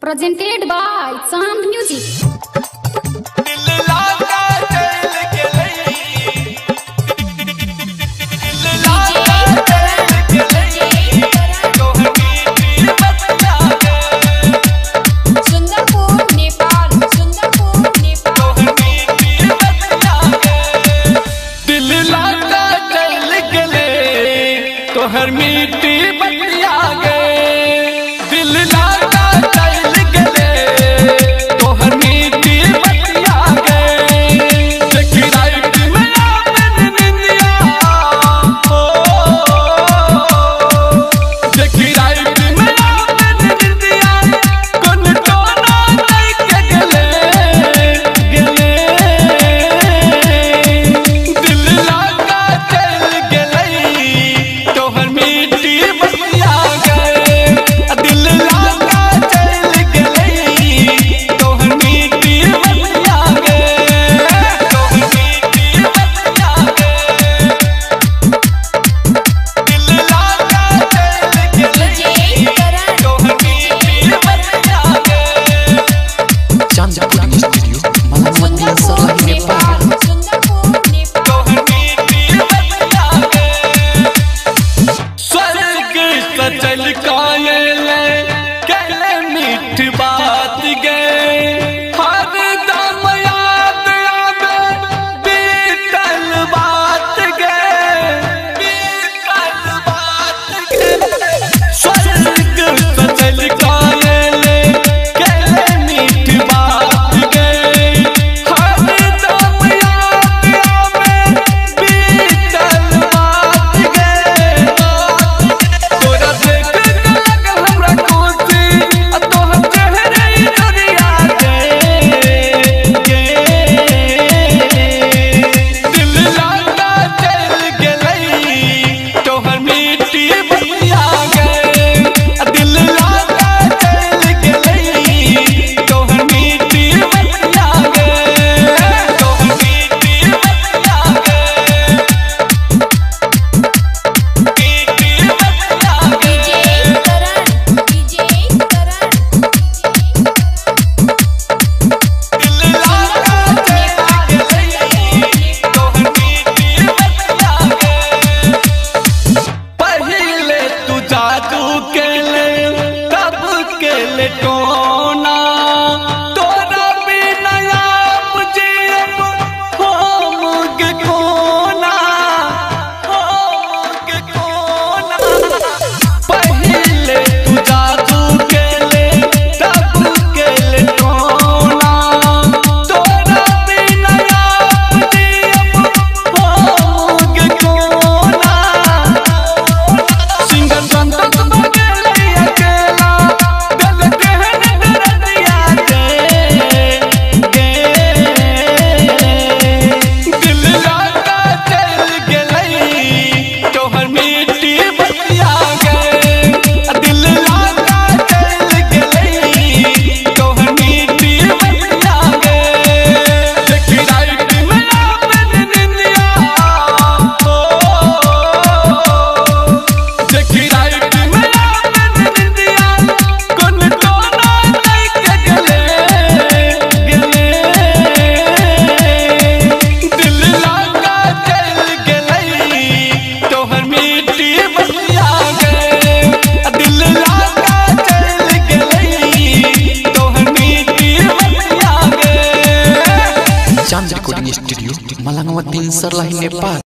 Presented by Sound Music. तोहर मीठी बतिया गे दिल लागा चल गले तोहर मीठी बतिया गे देखी रात में आवन निंदिया हो देखी रात में आवन निंदिया कोन टोना नहीं के गले गले दिल लागा चल गले तोहर मीठी बतिया गे दिल लागा चल गले तोहर मीठी बतिया गे तोहर मीठी बतिया गे दिल लागा चल गले तोहर मीठी बतिया गे चांद रिकॉर्डिंग स्टूडियो मलंगवती सरलाही नेपाल तोहर मीठी बतिया गे स्वर्ग सचल काले कहले मीठ बात गे हर दम याद आवे बीतल बात गे बीतल बात गे स्वर्ग सचल काले कहले मीठ बात गे हर दम याद आवे बीतल बात गे तोरा देख के लगल हमरा खुशी तोहर चेहरे दुनिया गे दिल लागा चल गले तोहर मीठी बतिया गे दिल लागा चल गले तोहर मीठी बतिया गे तोहर मीठी बतिया गे मीठी बतिया गे दिल लागा चल गले तोहर मीठी बतिया गे पहिले तू जादू केले तब केले टोना तोरा बिना मुझे अब होम के कोना पहिले तू जादू केले तब केले टोना तोरा बिना मुझे अब होम के कोना सिंगर संतोष बगले अकेला दिल कहन दर्दिया गे दिल लागा चल गले तोहर मीठी बतिया गे दिल लागा चल गले तोहर मीठी बतिया गे देखी रात में आवन निंदिया हो देखी रात में आवन निंदिया कोन टोना नहीं के गले गले दिल लागा चल गले तोहर मीठी बतिया गे दिल लागा चल गले तोहर मीठी बतिया गे चांद रिकॉर्डिंग स्टूडियो मलंगवती सरलाही नेपाल।